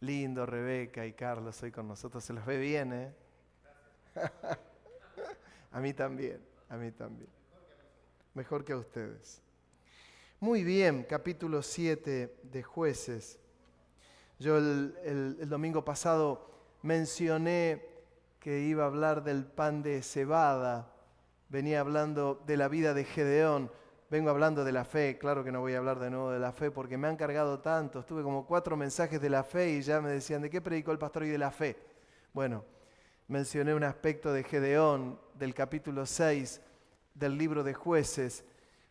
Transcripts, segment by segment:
Lindo, Rebeca y Carlos hoy con nosotros. Se los ve bien, ¿eh? A mí también, a mí también. Mejor que a ustedes. Muy bien, capítulo 7 de Jueces. Yo el domingo pasado mencioné que iba a hablar del pan de cebada. Venía hablando de la vida de Gedeón. Vengo hablando de la fe. Claro que no voy a hablar de nuevo de la fe porque me han cargado tanto. Estuve como 4 mensajes de la fe y ya me decían, ¿de qué predicó el pastor hoy de la fe? Bueno, mencioné un aspecto de Gedeón del capítulo 6 del libro de Jueces.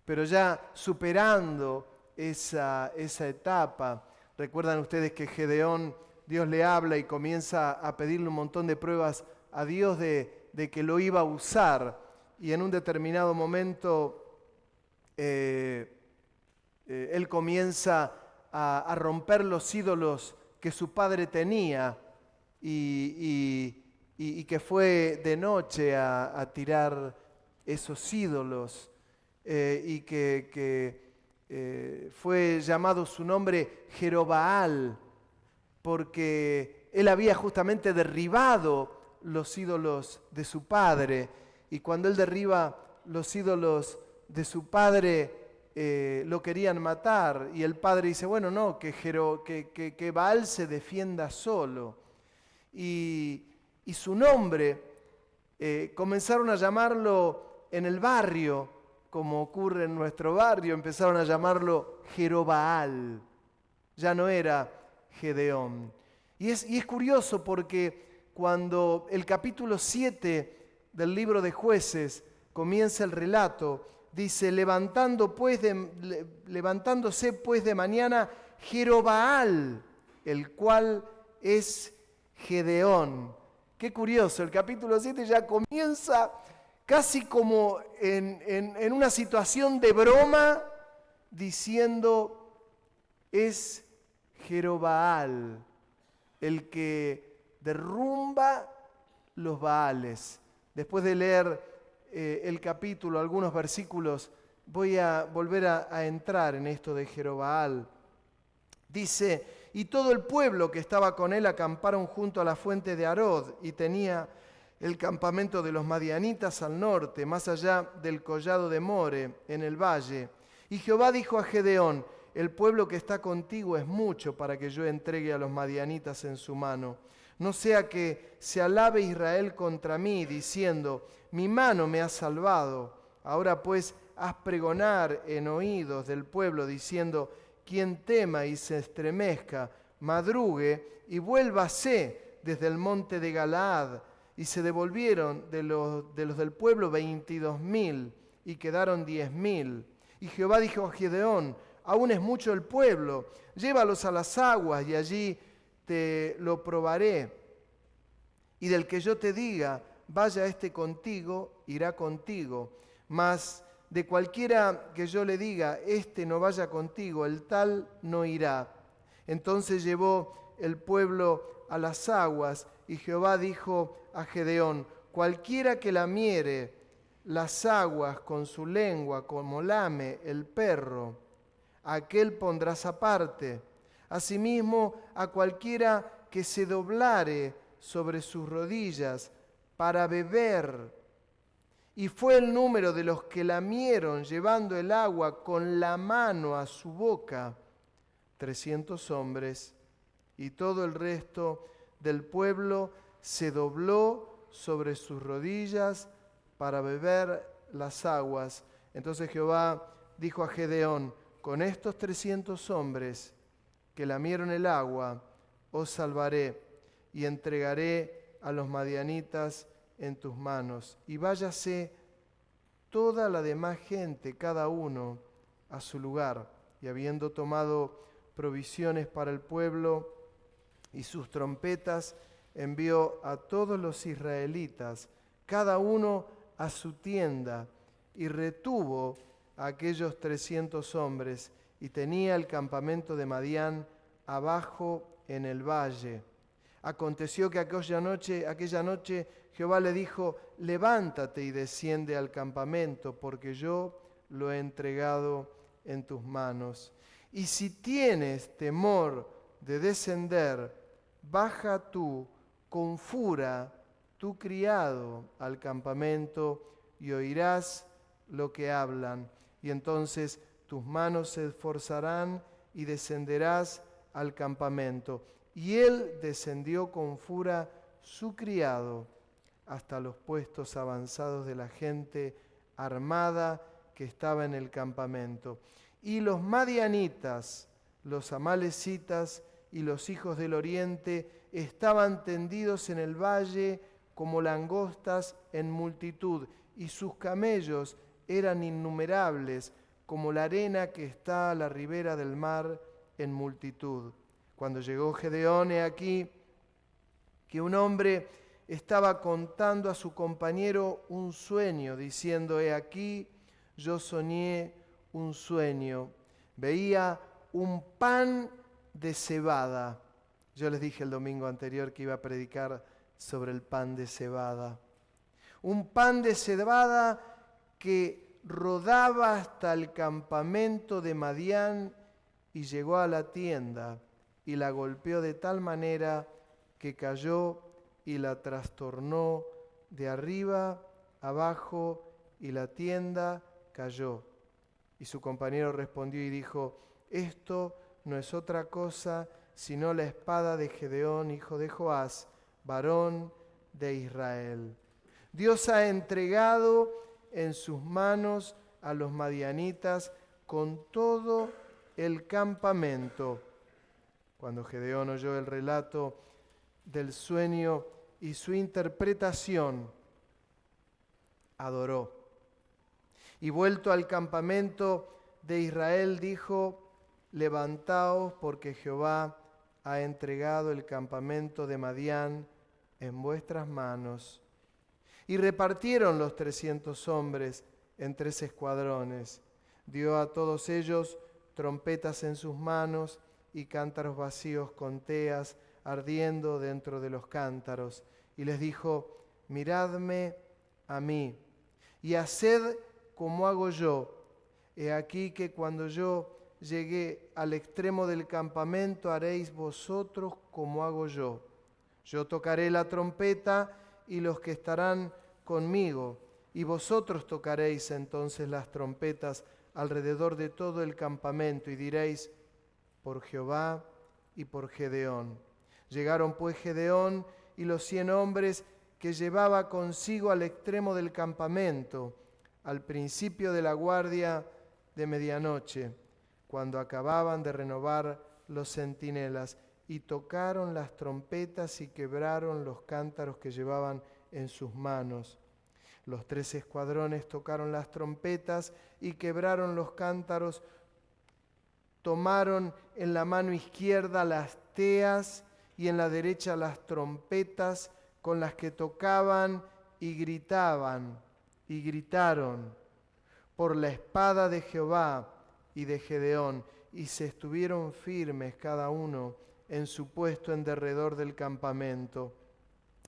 Pero ya superando esa etapa, recuerdan ustedes que Gedeón, Dios le habla y comienza a pedirle un montón de pruebas a Dios de que lo iba a usar. Y en un determinado momento él comienza a romper los ídolos que su padre tenía y que fue de noche a tirar esos ídolos y que fue llamado su nombre Jerobaal porque él había justamente derribado los ídolos de su padre y cuando él derriba los ídolos de su padre lo querían matar y el padre dice, bueno, no, que Baal se defienda solo. Y su nombre comenzaron a llamarlo en el barrio, como ocurre en nuestro barrio, empezaron a llamarlo Jerobaal, ya no era Gedeón. Y es curioso porque cuando el capítulo 7 del libro de Jueces comienza el relato, dice, levantándose pues de mañana Jerobaal, el cual es Gedeón. Qué curioso, el capítulo 7 ya comienza casi como en una situación de broma, diciendo, es Jerobaal, el que derrumba los Baales. Después de leer el capítulo, algunos versículos, voy a volver a entrar en esto de Jerobaal. Dice, y todo el pueblo que estaba con él acamparon junto a la fuente de Arod y tenía el campamento de los madianitas al norte, más allá del collado de More, en el valle. Y Jehová dijo a Gedeón, el pueblo que está contigo es mucho para que yo entregue a los madianitas en su mano. No sea que se alabe Israel contra mí, diciendo, mi mano me ha salvado. Ahora pues haz pregonar en oídos del pueblo, diciendo, quien tema y se estremezca, madrugue y vuélvase desde el monte de Galaad. Y se devolvieron de los del pueblo 22,000 y quedaron 10,000. Y Jehová dijo a Gedeón, aún es mucho el pueblo, llévalos a las aguas y allí te lo probaré. Y del que yo te diga, vaya este contigo, irá contigo. Mas de cualquiera que yo le diga, este no vaya contigo, el tal no irá. Entonces llevó el pueblo a las aguas y Jehová dijo a Gedeón, cualquiera que lamiere las aguas con su lengua como lame el perro, aquel pondrás aparte. Asimismo, a cualquiera que se doblare sobre sus rodillas para beber. Y fue el número de los que lamieron llevando el agua con la mano a su boca, 300 hombres, y todo el resto del pueblo se dobló sobre sus rodillas para beber las aguas. Entonces Jehová dijo a Gedeón, con estos 300 hombres que lamieron el agua, os salvaré y entregaré a los madianitas en tus manos. Y váyase toda la demás gente, cada uno a su lugar. Y habiendo tomado provisiones para el pueblo y sus trompetas, envió a todos los israelitas, cada uno a su tienda, y retuvo a aquellos 300 hombres, y tenía el campamento de Madián abajo en el valle. Aconteció que aquella noche Jehová le dijo, levántate y desciende al campamento, porque yo lo he entregado en tus manos. Y si tienes temor de descender, baja tú con fura tu criado al campamento y oirás lo que hablan. Y entonces tus manos se esforzarán y descenderás al campamento. Y él descendió con fura su criado hasta los puestos avanzados de la gente armada que estaba en el campamento. Y los madianitas, los amalecitas y los hijos del oriente estaban tendidos en el valle como langostas en multitud, y sus camellos eran innumerables como la arena que está a la ribera del mar en multitud. Cuando llegó Gedeón, he aquí que un hombre estaba contando a su compañero un sueño, diciendo: he aquí, yo soñé un sueño. Veía un pan de cebada. Yo les dije el domingo anterior que iba a predicar sobre el pan de cebada. Un pan de cebada que rodaba hasta el campamento de Madián y llegó a la tienda y la golpeó de tal manera que cayó y la trastornó de arriba abajo, y la tienda cayó. Y su compañero respondió y dijo: esto no es otra cosa sino la espada de Gedeón, hijo de Joás, varón de Israel. Dios ha entregado en sus manos a los madianitas con todo el campamento. Cuando Gedeón oyó el relato del sueño y su interpretación, adoró. Y vuelto al campamento de Israel, dijo: levantaos, porque Jehová ha entregado el campamento de Madián en vuestras manos. Y repartieron los 300 hombres en 3 escuadrones. Dio a todos ellos trompetas en sus manos y cántaros vacíos con teas ardiendo dentro de los cántaros. Y les dijo: miradme a mí y haced como hago yo. He aquí que cuando yo llegué al extremo del campamento, haréis vosotros como hago yo. Yo tocaré la trompeta y los que estarán conmigo, y vosotros tocaréis entonces las trompetas alrededor de todo el campamento, y diréis: por Jehová y por Gedeón. Llegaron pues Gedeón y los 100 hombres que llevaba consigo al extremo del campamento, al principio de la guardia de medianoche, cuando acababan de renovar los centinelas, y tocaron las trompetas y quebraron los cántaros que llevaban en sus manos. Los 3 escuadrones tocaron las trompetas y quebraron los cántaros, tomaron en la mano izquierda las teas y en la derecha las trompetas con las que tocaban, y gritaban y gritaron por la espada de Jehová y de Gedeón, y se estuvieron firmes cada uno en su puesto en derredor del campamento.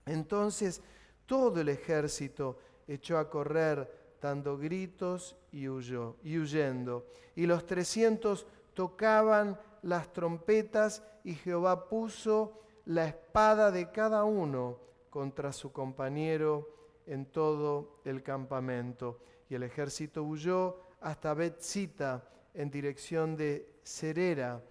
Entonces todo el ejército echó a correr dando gritos y huyendo. Y los 300 tocaban las trompetas, y Jehová puso la espada de cada uno contra su compañero en todo el campamento. Y el ejército huyó hasta Bet-sita en dirección de Serera,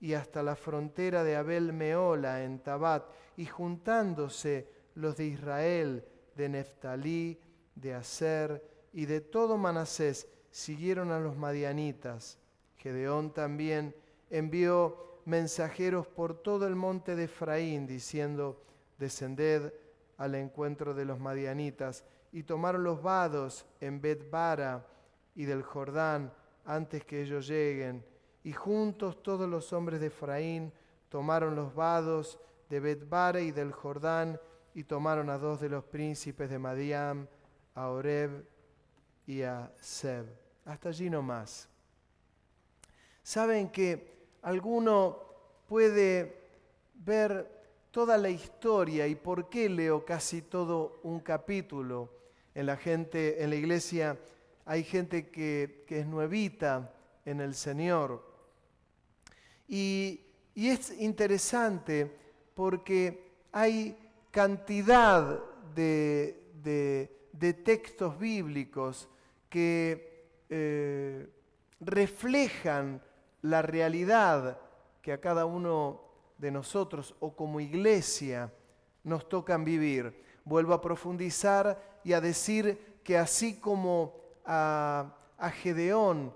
y hasta la frontera de Abel-meola en Tabat, y juntándose los de Israel, de Neftalí, de Aser y de todo Manasés, siguieron a los madianitas. Gedeón también envió mensajeros por todo el monte de Efraín, diciendo: descended al encuentro de los madianitas. Y tomaron los vados en Bet-bara y del Jordán antes que ellos lleguen. Y juntos todos los hombres de Efraín tomaron los vados de Bet-bara y del Jordán, y tomaron a 2 de los príncipes de Madián, a Oreb y a Seb. Hasta allí nomás. Saben que alguno puede ver toda la historia y por qué leo casi todo un capítulo. En la iglesia hay gente que es nuevita en el Señor. Y es interesante porque hay cantidad de textos bíblicos que reflejan la realidad que a cada uno de nosotros o como iglesia nos tocan vivir. Vuelvo a profundizar y a decir que así como a Gedeón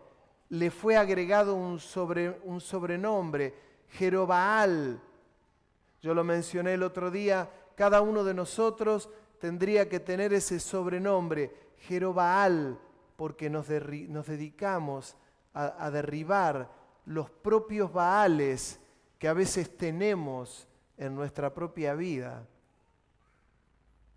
le fue agregado un sobrenombre, Jerobaal. Yo lo mencioné el otro día, cada uno de nosotros tendría que tener ese sobrenombre, Jerobaal, porque nos dedicamos a derribar los propios Baales que a veces tenemos en nuestra propia vida.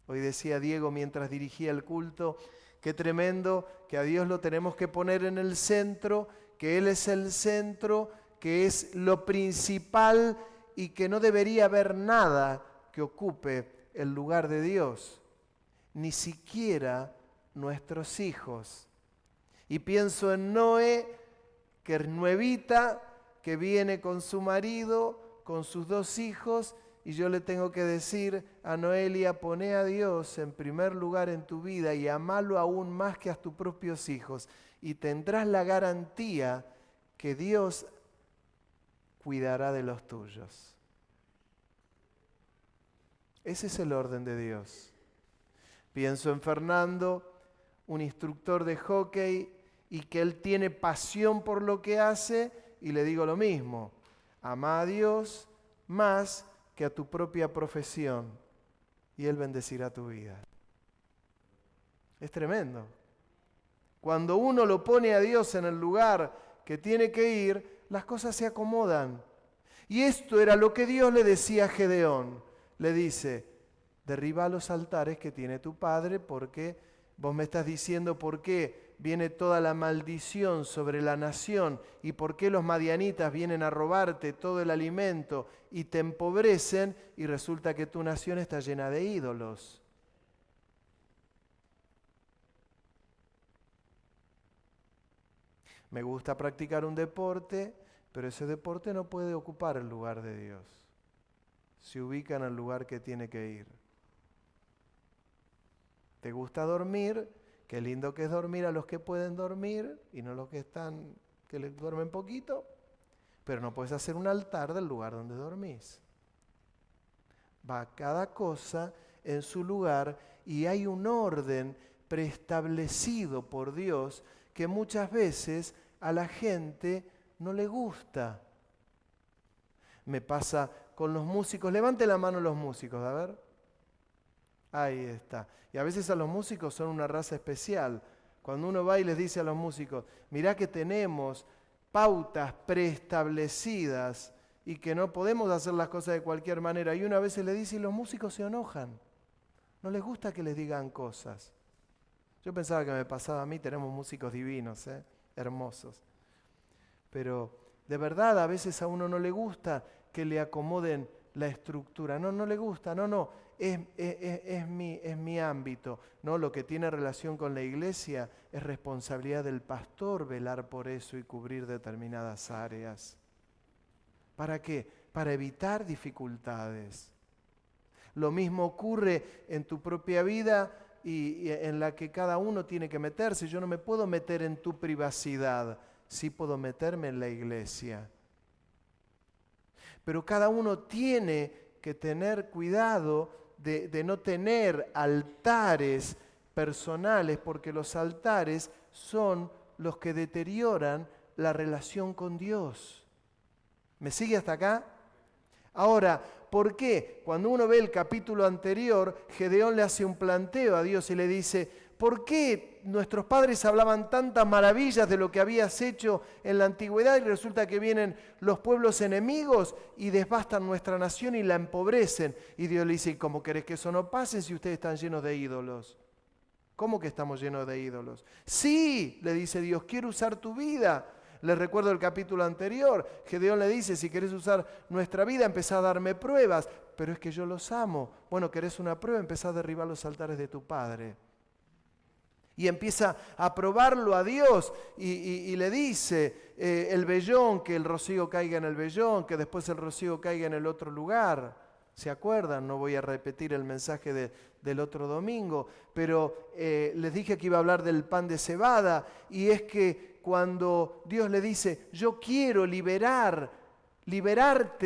Hoy decía Diego mientras dirigía el culto, qué tremendo que a Dios lo tenemos que poner en el centro, que Él es el centro, que es lo principal y que no debería haber nada que ocupe el lugar de Dios, ni siquiera nuestros hijos. Y pienso en Noé, que es nuevita, que viene con su marido, con sus 2 hijos, y yo le tengo que decir a Noelia, poné a Dios en primer lugar en tu vida y amalo aún más que a tus propios hijos, y tendrás la garantía que Dios cuidará de los tuyos. Ese es el orden de Dios. Pienso en Fernando, un instructor de hockey, y que él tiene pasión por lo que hace, y le digo lo mismo, ama a Dios más que a tu propia profesión, y Él bendecirá tu vida. Es tremendo. Cuando uno lo pone a Dios en el lugar que tiene que ir, las cosas se acomodan. Y esto era lo que Dios le decía a Gedeón. Le dice, derriba los altares que tiene tu padre, porque vos me estás diciendo por qué viene toda la maldición sobre la nación y por qué los madianitas vienen a robarte todo el alimento y te empobrecen, y resulta que tu nación está llena de ídolos. Me gusta practicar un deporte, pero ese deporte no puede ocupar el lugar de Dios. Se ubica en el lugar que tiene que ir. ¿Te gusta dormir? Qué lindo que es dormir a los que pueden dormir y no los que les duermen poquito, pero no puedes hacer un altar del lugar donde dormís. Va cada cosa en su lugar y hay un orden preestablecido por Dios que muchas veces a la gente no le gusta. Me pasa con los músicos. Levante la mano los músicos, a ver. Ahí está. Y a veces a los músicos son una raza especial. Cuando uno va y les dice a los músicos, mirá que tenemos pautas preestablecidas y que no podemos hacer las cosas de cualquier manera. Y uno a veces le dice y los músicos se enojan. No les gusta que les digan cosas. Yo pensaba que me pasaba a mí, tenemos músicos divinos, hermosos. Pero de verdad a veces a uno no le gusta que le acomoden la estructura. No le gusta, es mi ámbito. No, lo que tiene relación con la iglesia es responsabilidad del pastor velar por eso y cubrir determinadas áreas. ¿Para qué? Para evitar dificultades. Lo mismo ocurre en tu propia vida y en la que cada uno tiene que meterse. Yo no me puedo meter en tu privacidad, sí puedo meterme en la iglesia. Pero cada uno tiene que tener cuidado de no tener altares personales, porque los altares son los que deterioran la relación con Dios. ¿Me sigue hasta acá? Ahora, ¿por qué? Cuando uno ve el capítulo anterior, Gedeón le hace un planteo a Dios y le dice, ¿por qué nuestros padres hablaban tantas maravillas de lo que habías hecho en la antigüedad y resulta que vienen los pueblos enemigos y devastan nuestra nación y la empobrecen? Y Dios le dice, ¿y cómo querés que eso no pase si ustedes están llenos de ídolos? ¿Cómo que estamos llenos de ídolos? Sí, le dice Dios, quiero usar tu vida. Les recuerdo el capítulo anterior, Gedeón le dice, si querés usar nuestra vida, empezá a darme pruebas, pero es que yo los amo. Bueno, ¿querés una prueba? Empezá a derribar los altares de tu padre. Y empieza a probarlo a Dios y le dice el vellón, que el rocío caiga en el vellón, que después el rocío caiga en el otro lugar. ¿Se acuerdan? No voy a repetir el mensaje del otro domingo, pero les dije que iba a hablar del pan de cebada, y es que cuando Dios le dice, yo quiero liberarte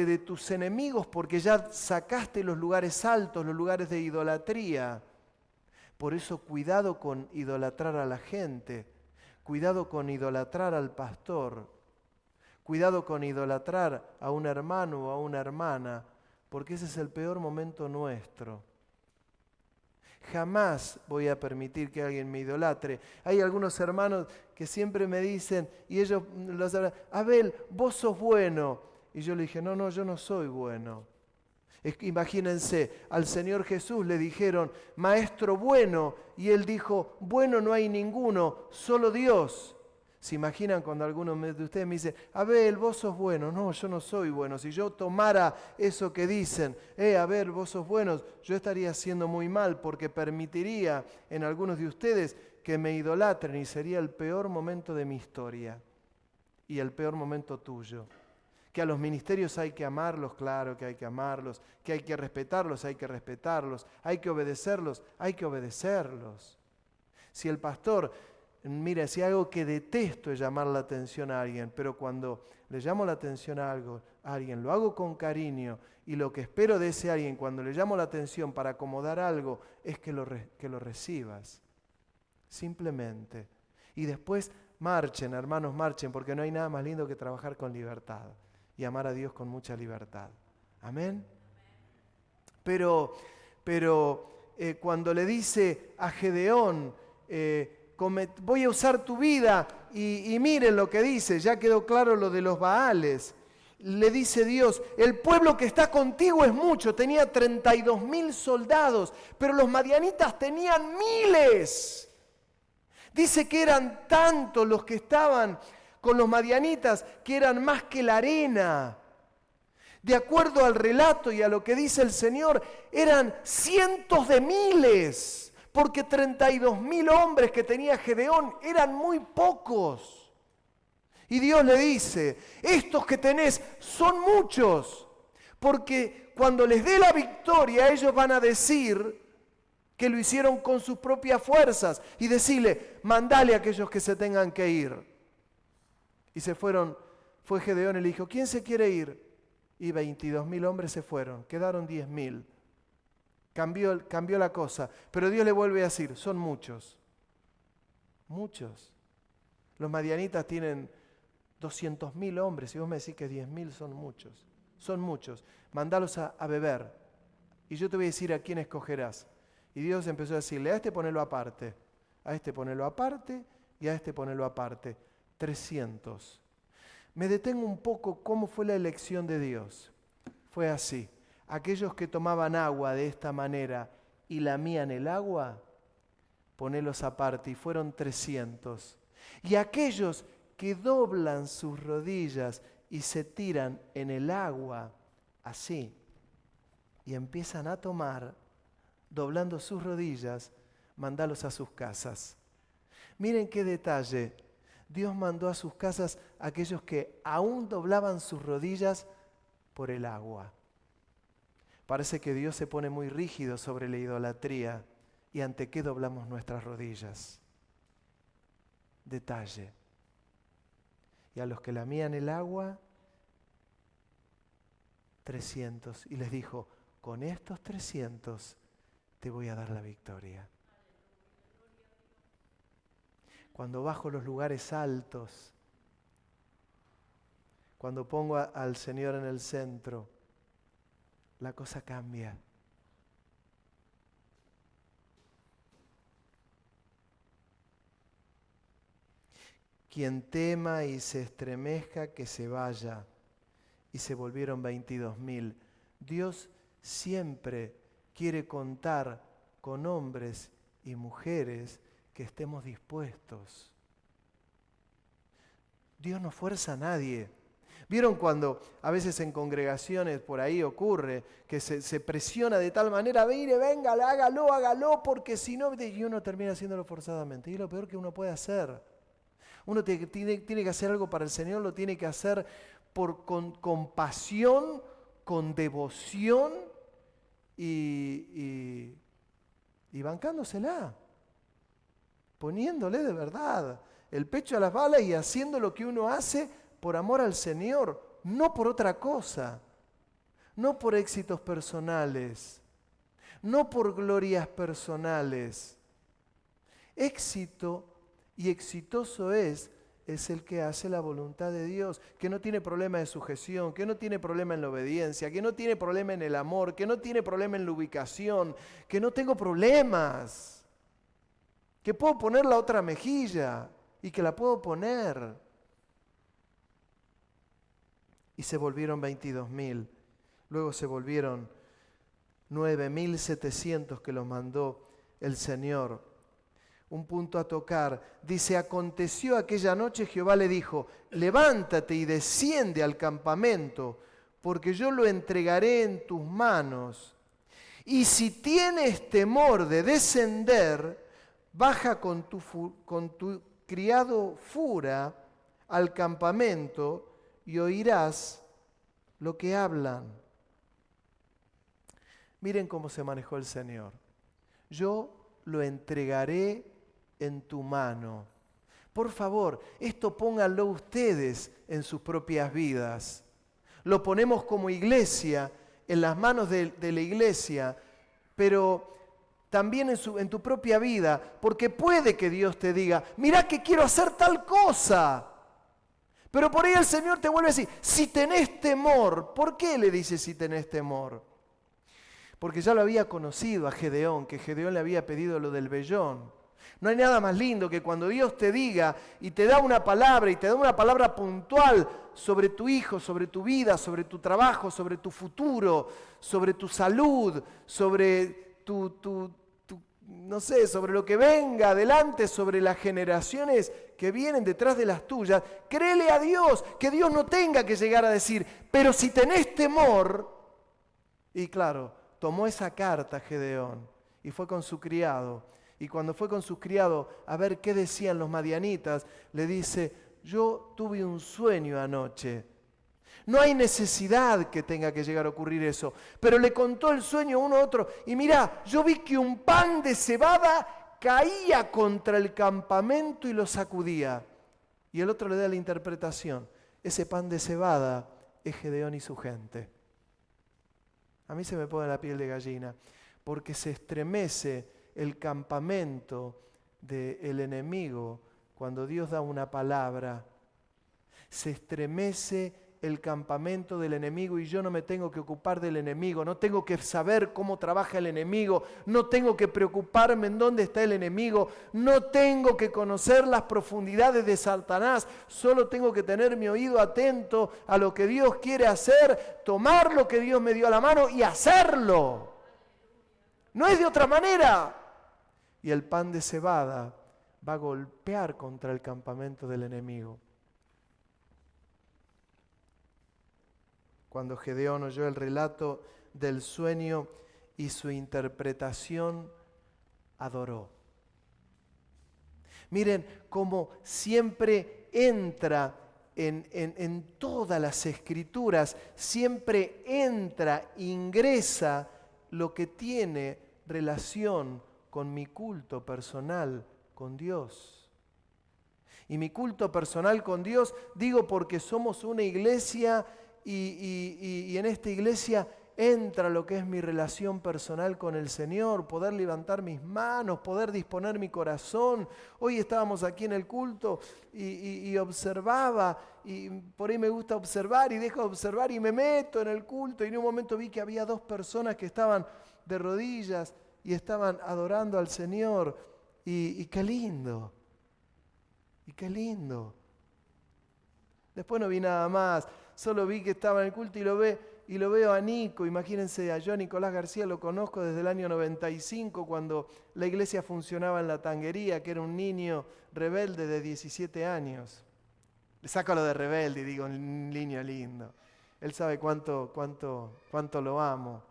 de tus enemigos porque ya sacaste los lugares altos, los lugares de idolatría. Por eso cuidado con idolatrar a la gente, cuidado con idolatrar al pastor, cuidado con idolatrar a un hermano o a una hermana, porque ese es el peor momento nuestro. Jamás voy a permitir que alguien me idolatre. Hay algunos hermanos que siempre me dicen, y ellos los hablan, Abel, vos sos bueno. Y yo le dije, no, yo no soy bueno. Imagínense, al Señor Jesús le dijeron, maestro bueno, y él dijo, bueno no hay ninguno, solo Dios. ¿Se imaginan cuando alguno de ustedes me dice, Abel, vos sos bueno? No, yo no soy bueno. Si yo tomara eso que dicen, Abel, vos sos bueno, yo estaría haciendo muy mal porque permitiría en algunos de ustedes que me idolatren y sería el peor momento de mi historia y el peor momento tuyo. Que a los ministerios hay que amarlos, claro que hay que amarlos, que hay que respetarlos, hay que respetarlos, hay que obedecerlos, hay que obedecerlos. Si el pastor... Mira, si algo que detesto es llamar la atención a alguien, pero cuando le llamo la atención a alguien, lo hago con cariño, y lo que espero de ese alguien cuando le llamo la atención para acomodar algo es que lo recibas. Simplemente. Y después marchen, hermanos, marchen, porque no hay nada más lindo que trabajar con libertad y amar a Dios con mucha libertad. Amén. Pero cuando le dice a Gedeón, voy a usar tu vida, y miren lo que dice, ya quedó claro lo de los Baales. Le dice Dios, el pueblo que está contigo es mucho, tenía 32,000 soldados, pero los madianitas tenían miles. Dice que eran tantos los que estaban con los madianitas, que eran más que la arena. De acuerdo al relato y a lo que dice el Señor, eran cientos de miles. Porque 32,000 hombres que tenía Gedeón eran muy pocos. Y Dios le dice, estos que tenés son muchos, porque cuando les dé la victoria ellos van a decir que lo hicieron con sus propias fuerzas y decirle, mandale a aquellos que se tengan que ir. Y se fueron, fue Gedeón y le dijo, ¿quién se quiere ir? Y 22,000 hombres se fueron, quedaron 10,000. Cambió la cosa, pero Dios le vuelve a decir, son muchos, muchos. Los madianitas tienen 200,000 hombres, y vos me decís que 10,000 son muchos, mandalos a beber, y yo te voy a decir a quién escogerás. Y Dios empezó a decirle, a este ponelo aparte, a este ponelo aparte, y a este ponelo aparte, 300. Me detengo un poco, ¿cómo fue la elección de Dios? Fue así. Aquellos que tomaban agua de esta manera y lamían el agua, ponelos aparte, y fueron 300. Y aquellos que doblan sus rodillas y se tiran en el agua, así, y empiezan a tomar, doblando sus rodillas, mandalos a sus casas. Miren qué detalle. Dios mandó a sus casas a aquellos que aún doblaban sus rodillas por el agua. Parece que Dios se pone muy rígido sobre la idolatría. ¿Y ante qué doblamos nuestras rodillas? Detalle. Y a los que lamían el agua, 300. Y les dijo, con estos 300 te voy a dar la victoria. Cuando bajo los lugares altos, cuando pongo al Señor en el centro, la cosa cambia. Quien tema y se estremezca, que se vaya. Y se volvieron 22,000. Dios siempre quiere contar con hombres y mujeres que estemos dispuestos. Dios no fuerza a nadie. ¿Vieron cuando a veces en congregaciones por ahí ocurre que se presiona de tal manera, mire, venga, hágalo, porque si no, y uno termina haciéndolo forzadamente? Y es lo peor que uno puede hacer. Uno tiene que hacer algo para el Señor, lo tiene que hacer con pasión, con devoción, y bancándosela, poniéndole de verdad el pecho a las balas y haciendo lo que uno hace por amor al Señor, no por otra cosa, no por éxitos personales, no por glorias personales. Éxito y exitoso es el que hace la voluntad de Dios, que no tiene problema de sujeción, que no tiene problema en la obediencia, que no tiene problema en el amor, que no tiene problema en la ubicación, que no tengo problemas, que puedo poner la otra mejilla y que la puedo poner. Y se volvieron 22.000, luego se volvieron 9.700 que los mandó el Señor. Un punto a tocar. Dice, aconteció aquella noche, Jehová le dijo, levántate y desciende al campamento, porque yo lo entregaré en tus manos. Y si tienes temor de descender, baja con tu criado Fura al campamento y oirás lo que hablan. Miren cómo se manejó el Señor. Yo lo entregaré en tu mano. Por favor, esto pónganlo ustedes en sus propias vidas. Lo ponemos como iglesia, en las manos de la iglesia, pero también en tu propia vida, porque puede que Dios te diga, mirá que quiero hacer tal cosa. Pero por ahí el Señor te vuelve a decir, si tenés temor, ¿por qué le dice si tenés temor? Porque ya lo había conocido a Gedeón, que Gedeón le había pedido lo del vellón. No hay nada más lindo que cuando Dios te diga y te da una palabra y te da una palabra puntual sobre tu hijo, sobre tu vida, sobre tu trabajo, sobre tu futuro, sobre tu salud, sobre no sé, sobre lo que venga adelante, sobre las generaciones que vienen detrás de las tuyas. Créele a Dios, que Dios no tenga que llegar a decir, pero si tenés temor. Y claro, tomó esa carta Gedeón y fue con su criado. Y cuando fue con su criado a ver qué decían los madianitas, le dice, yo tuve un sueño anoche. No hay necesidad que tenga que llegar a ocurrir eso. Pero le contó el sueño uno a otro. Y mirá, yo vi que un pan de cebada caía contra el campamento y lo sacudía. Y el otro le da la interpretación. Ese pan de cebada es Gedeón y su gente. A mí se me pone la piel de gallina, porque se estremece el campamento del enemigo cuando Dios da una palabra. Se estremece el campamento del enemigo y yo no me tengo que ocupar del enemigo, no tengo que saber cómo trabaja el enemigo, no tengo que preocuparme en dónde está el enemigo, no tengo que conocer las profundidades de Satanás, solo tengo que tener mi oído atento a lo que Dios quiere hacer, tomar lo que Dios me dio a la mano y hacerlo. No es de otra manera. Y el pan de cebada va a golpear contra el campamento del enemigo. Cuando Gedeón oyó el relato del sueño y su interpretación, adoró. Miren cómo siempre entra en todas las escrituras, siempre entra, ingresa lo que tiene relación con mi culto personal con Dios. Y mi culto personal con Dios, digo porque somos una iglesia y en esta iglesia entra lo que es mi relación personal con el Señor, poder levantar mis manos, poder disponer mi corazón. Hoy estábamos aquí en el culto y observaba, y por ahí me gusta observar y dejo de observar y me meto en el culto, y en un momento vi que había 2 personas que estaban de rodillas y estaban adorando al Señor, y qué lindo, y qué lindo. Después no vi nada más, solo vi que estaba en el culto y lo veo a Nico. Imagínense, a yo, Nicolás García, lo conozco desde el año 95, cuando la iglesia funcionaba en La Tanguería, que era un niño rebelde de 17 años. Le saco lo de rebelde y digo, un niño lindo. Él sabe cuánto lo amo.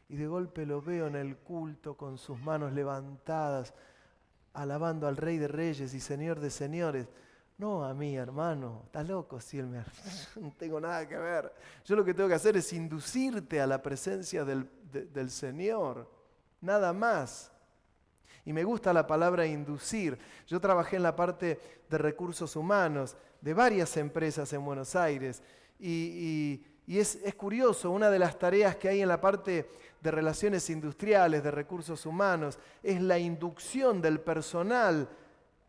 Y de golpe lo veo en el culto con sus manos levantadas, alabando al Rey de Reyes y Señor de Señores. No a mí, hermano, estás loco, si no tengo nada que ver. Yo lo que tengo que hacer es inducirte a la presencia del del Señor, nada más. Y me gusta la palabra inducir. Yo trabajé en la parte de recursos humanos de varias empresas en Buenos Aires y es curioso, una de las tareas que hay en la parte de relaciones industriales, de recursos humanos, es la inducción del personal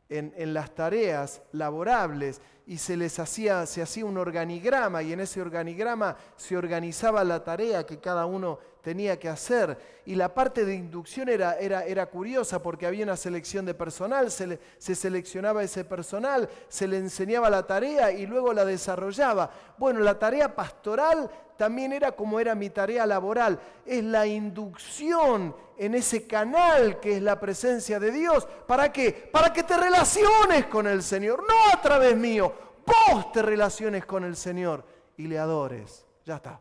en las tareas laborables y se hacía un organigrama y en ese organigrama se organizaba la tarea que cada uno tenía que hacer. Y la parte de inducción era curiosa porque había una selección de personal, se seleccionaba ese personal, se le enseñaba la tarea y luego la desarrollaba. Bueno, la tarea pastoral también era como era mi tarea laboral, es la inducción en ese canal que es la presencia de Dios. ¿Para qué? Para que te relaciones con el Señor, no a través mío, vos te relaciones con el Señor y le adores. Ya está,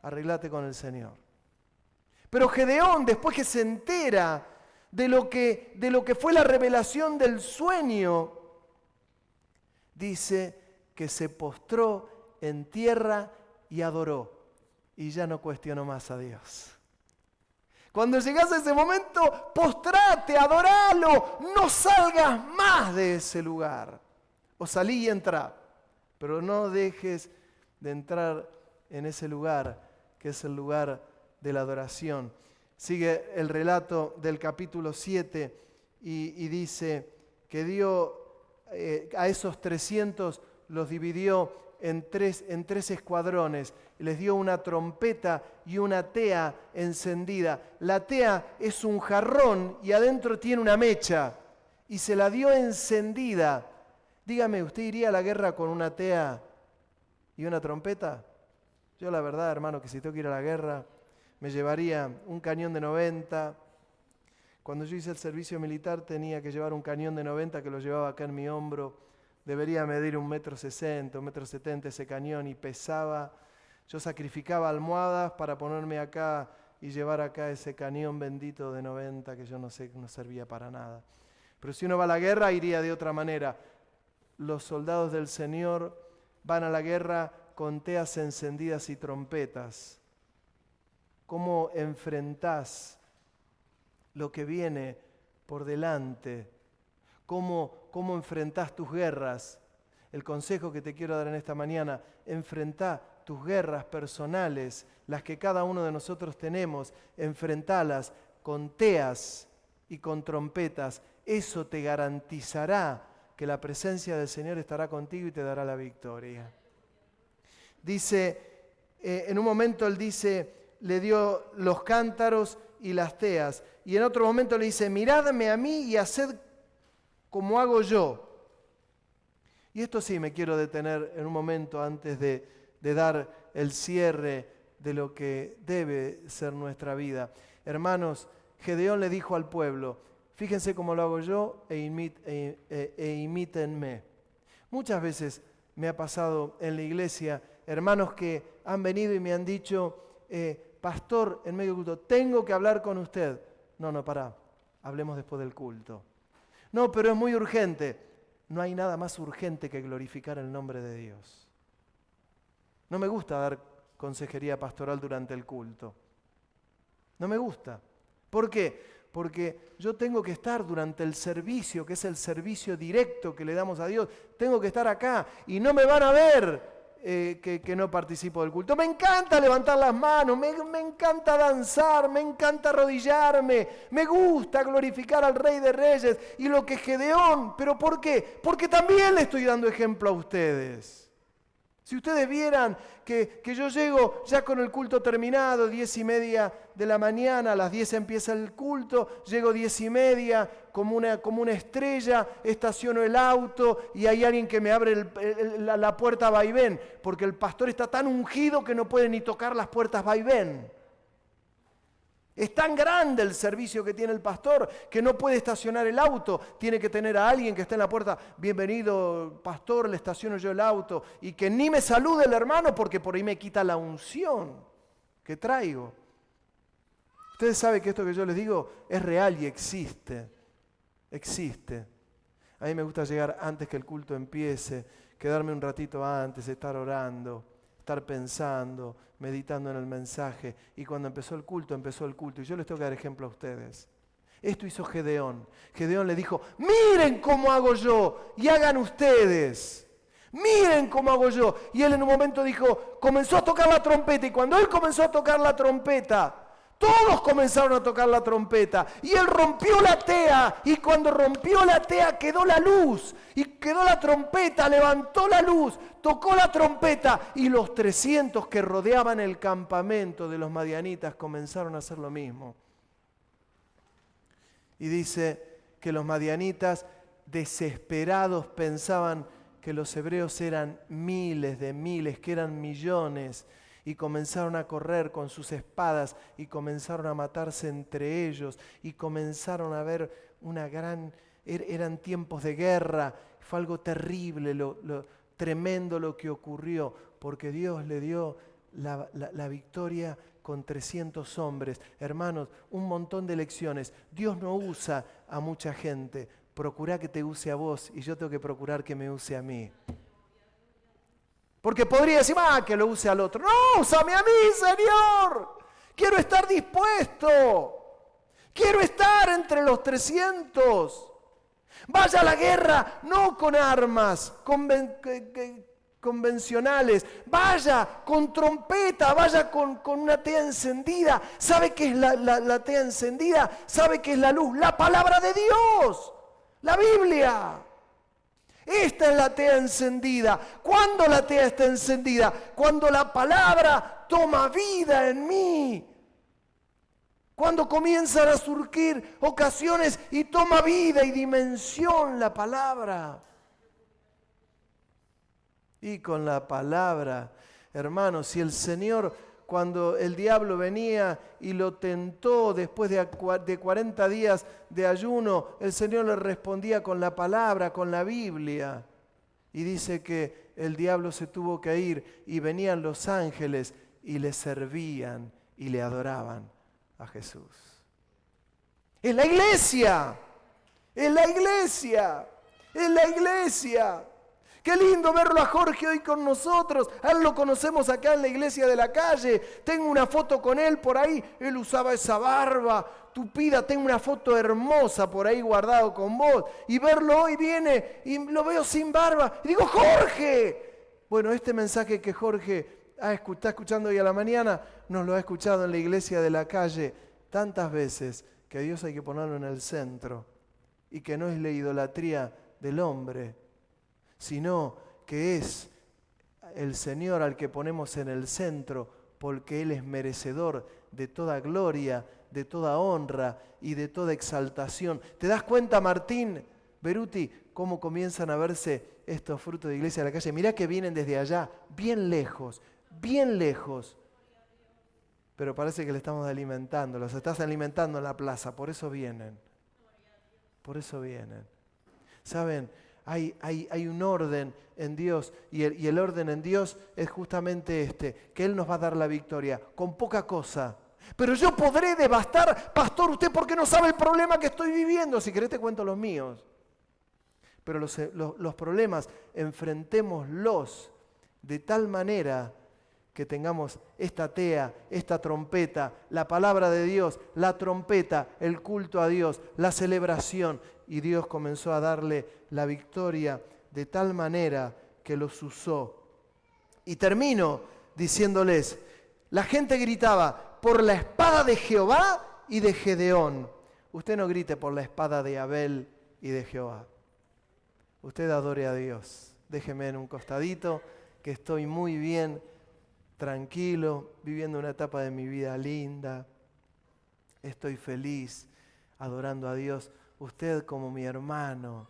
arreglate con el Señor. Pero Gedeón, después que se entera de lo que fue la revelación del sueño, dice que se postró en tierra y adoró. Y ya no cuestionó más a Dios. Cuando llegas a ese momento, postrate, adoralo, no salgas más de ese lugar. O salí y entrá, pero no dejes de entrar en ese lugar, que es el lugar de la adoración. Sigue el relato del capítulo 7 y dice que dio a esos 300, los dividió en tres escuadrones. Les dio una trompeta y una tea encendida. La tea es un jarrón y adentro tiene una mecha. Y se la dio encendida. Dígame, ¿usted iría a la guerra con una tea y una trompeta? Yo la verdad, hermano, que si tengo que ir a la guerra, me llevaría un cañón de 90. Cuando yo hice el servicio militar tenía que llevar un cañón de 90 que lo llevaba acá en mi hombro. Debería medir 1,60 m, 1,70 m ese cañón y pesaba. Yo sacrificaba almohadas para ponerme acá y llevar acá ese cañón bendito de 90 que yo no sé, no servía para nada. Pero si uno va a la guerra iría de otra manera. Los soldados del Señor van a la guerra con teas encendidas y trompetas. ¿Cómo enfrentás lo que viene por delante? ¿Cómo enfrentás tus guerras? El consejo que te quiero dar en esta mañana, enfrentá tus guerras personales, las que cada uno de nosotros tenemos, enfrentalas con teas y con trompetas. Eso te garantizará que la presencia del Señor estará contigo y te dará la victoria. Dice, en un momento él dice, le dio los cántaros y las teas, y en otro momento le dice, miradme a mí y haced como hago yo. Y esto sí me quiero detener en un momento antes de dar el cierre de lo que debe ser nuestra vida. Hermanos, Gedeón le dijo al pueblo, fíjense cómo lo hago yo e imítenme. Muchas veces me ha pasado en la iglesia, hermanos que han venido y me han dicho, pastor, en medio del culto, tengo que hablar con usted. No, pará, hablemos después del culto. No, pero es muy urgente. No hay nada más urgente que glorificar el nombre de Dios. No me gusta dar consejería pastoral durante el culto. No me gusta. ¿Por qué? Porque yo tengo que estar durante el servicio, que es el servicio directo que le damos a Dios. Tengo que estar acá y no me van a ver que no participo del culto. Me encanta levantar las manos, me encanta danzar, me encanta arrodillarme, me gusta glorificar al Rey de Reyes y lo que es Gedeón. ¿Pero por qué? Porque también le estoy dando ejemplo a ustedes. Si ustedes vieran que yo llego ya con el culto terminado, 10:30 de la mañana, a las 10 empieza el culto, llego 10:30 como una estrella, estaciono el auto y hay alguien que me abre la puerta vaivén, porque el pastor está tan ungido que no puede ni tocar las puertas vaivén. Es tan grande el servicio que tiene el pastor que no puede estacionar el auto. Tiene que tener a alguien que esté en la puerta. Bienvenido, pastor, le estaciono yo el auto. Y que ni me salude el hermano porque por ahí me quita la unción que traigo. Ustedes saben que esto que yo les digo es real y existe. Existe. A mí me gusta llegar antes que el culto empiece, quedarme un ratito antes, estar orando. estar pensando, meditando en el mensaje. Y cuando empezó el culto. Y yo les tengo que dar ejemplo a ustedes. Esto hizo Gedeón. Gedeón le dijo, miren cómo hago yo y hagan ustedes. Miren cómo hago yo. Y él en un momento dijo, comenzó a tocar la trompeta. Y cuando él comenzó a tocar la trompeta, todos comenzaron a tocar la trompeta. Y él rompió la tea. Y cuando rompió la tea quedó la luz. Y quedó la trompeta, levantó la luz, tocó la trompeta. Y los 300 que rodeaban el campamento de los madianitas comenzaron a hacer lo mismo. Y dice que los madianitas, desesperados, pensaban que los hebreos eran miles de miles, que eran millones, y comenzaron a correr con sus espadas y comenzaron a matarse entre ellos y comenzaron a ver eran tiempos de guerra. Fue algo terrible, tremendo lo que ocurrió, porque Dios le dio la victoria con 300 hombres. Hermanos, un montón de lecciones. Dios no usa a mucha gente. Procura que te use a vos y yo tengo que procurar que me use a mí. Porque podría decir, que lo use al otro. No, úsame a mí, Señor. Quiero estar dispuesto. Quiero estar entre los 300. Vaya a la guerra, no con armas convencionales. Vaya con trompeta, vaya con una tea encendida. ¿Sabe qué es la tea encendida? ¿Sabe qué es la luz? La palabra de Dios. La Biblia. Esta es la tea encendida. ¿Cuándo la tea está encendida? Cuando la palabra toma vida en mí. Cuando comienzan a surgir ocasiones y toma vida y dimensión la palabra. Y con la palabra, hermanos, si el Señor, cuando el diablo venía y lo tentó después de 40 días de ayuno, el Señor le respondía con la palabra, con la Biblia. Y dice que el diablo se tuvo que ir y venían los ángeles y le servían y le adoraban a Jesús. Es la iglesia, es la iglesia, es la iglesia. Qué lindo verlo a Jorge hoy con nosotros. A él lo conocemos acá en la iglesia de la calle. Tengo una foto con él por ahí. Él usaba esa barba tupida. Tengo una foto hermosa por ahí guardado con vos. Y verlo hoy viene y lo veo sin barba. Y digo, ¡Jorge! Bueno, este mensaje que Jorge está escuchando hoy a la mañana, nos lo ha escuchado en la iglesia de la calle tantas veces, que a Dios hay que ponerlo en el centro. Y que no es la idolatría del hombre, sino que es el Señor al que ponemos en el centro, porque Él es merecedor de toda gloria, de toda honra y de toda exaltación. ¿Te das cuenta, Martín, Beruti, cómo comienzan a verse estos frutos de iglesia de la calle? Mirá que vienen desde allá, bien lejos, pero parece que le estamos alimentando, los estás alimentando en la plaza, por eso vienen. ¿Saben? Hay un orden en Dios y el orden en Dios es justamente que Él nos va a dar la victoria con poca cosa. Pero yo podré devastar, pastor, usted porque no sabe el problema que estoy viviendo. Si querés te cuento los míos. Pero los problemas enfrentémoslos de tal manera que tengamos esta tea, esta trompeta, la palabra de Dios, la trompeta, el culto a Dios, la celebración. Y Dios comenzó a darle la victoria de tal manera que los usó. Y termino diciéndoles, la gente gritaba, por la espada de Jehová y de Gedeón. Usted no grite por la espada de Abel y de Jehová. Usted adore a Dios. Déjeme en un costadito, que estoy muy bien, tranquilo, viviendo una etapa de mi vida linda. Estoy feliz, adorando a Dios. Usted como mi hermano,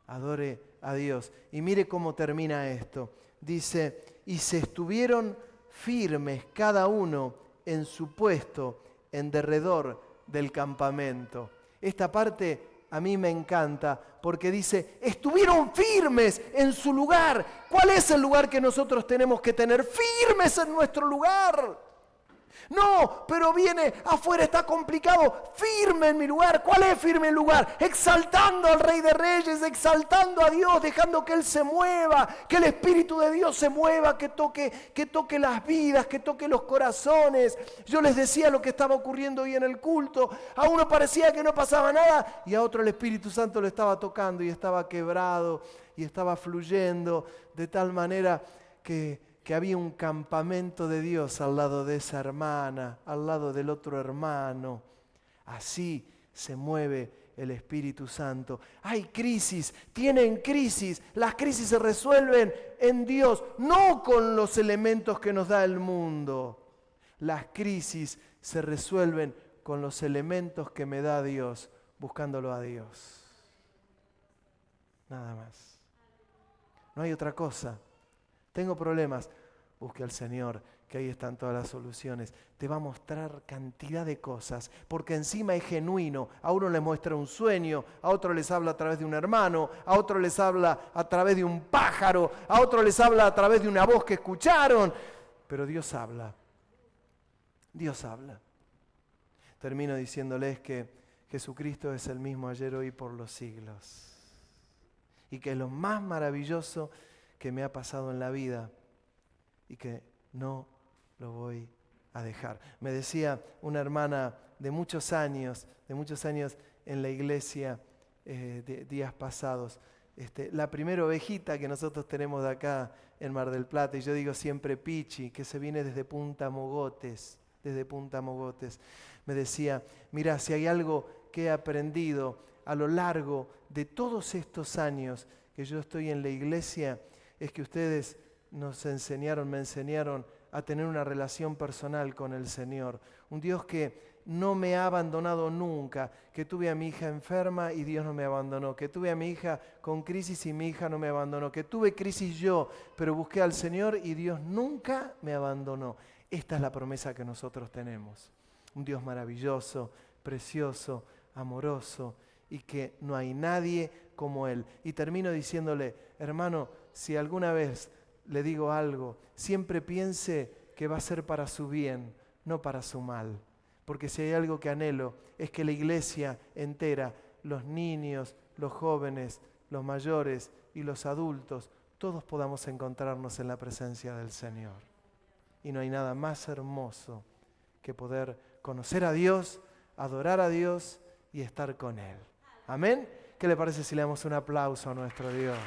adore a Dios. Y mire cómo termina esto. Dice, y se estuvieron firmes cada uno en su puesto en derredor del campamento. Esta parte a mí me encanta porque dice, estuvieron firmes en su lugar. ¿Cuál es el lugar que nosotros tenemos que tener? Firmes en nuestro lugar. No, pero viene afuera, está complicado. Firme en mi lugar. ¿Cuál es firme en lugar? Exaltando al Rey de Reyes, exaltando a Dios, dejando que Él se mueva, que el Espíritu de Dios se mueva, que toque las vidas, que toque los corazones. Yo les decía lo que estaba ocurriendo hoy en el culto. A uno parecía que no pasaba nada y a otro el Espíritu Santo lo estaba tocando y estaba quebrado y estaba fluyendo de tal manera que había un campamento de Dios al lado de esa hermana, al lado del otro hermano. Así se mueve el Espíritu Santo. Hay crisis, tienen crisis. Las crisis se resuelven en Dios, no con los elementos que nos da el mundo. Las crisis se resuelven con los elementos que me da Dios, buscándolo a Dios. Nada más. No hay otra cosa. Tengo problemas, busque al Señor, que ahí están todas las soluciones. Te va a mostrar cantidad de cosas, porque encima es genuino. A uno le muestra un sueño, a otro les habla a través de un hermano, a otro les habla a través de un pájaro, a otro les habla a través de una voz que escucharon. Pero Dios habla. Dios habla. Termino diciéndoles que Jesucristo es el mismo ayer, hoy y por los siglos. Y que es lo más maravilloso que me ha pasado en la vida y que no lo voy a dejar. Me decía una hermana de muchos años en la iglesia de días pasados, la primera ovejita que nosotros tenemos de acá en Mar del Plata, y yo digo siempre Pichi, que se viene desde Punta Mogotes, me decía, mira, si hay algo que he aprendido a lo largo de todos estos años que yo estoy en la iglesia, es que ustedes me enseñaron a tener una relación personal con el Señor. Un Dios que no me ha abandonado nunca, que tuve a mi hija enferma y Dios no me abandonó, que tuve a mi hija con crisis y mi hija no me abandonó, que tuve crisis yo, pero busqué al Señor y Dios nunca me abandonó. Esta es la promesa que nosotros tenemos. Un Dios maravilloso, precioso, amoroso, y que no hay nadie como Él. Y termino diciéndole, hermano, si alguna vez le digo algo, siempre piense que va a ser para su bien, no para su mal. Porque si hay algo que anhelo, es que la iglesia entera, los niños, los jóvenes, los mayores y los adultos, todos podamos encontrarnos en la presencia del Señor. Y no hay nada más hermoso que poder conocer a Dios, adorar a Dios y estar con Él. Amén. ¿Qué le parece si le damos un aplauso a nuestro Dios?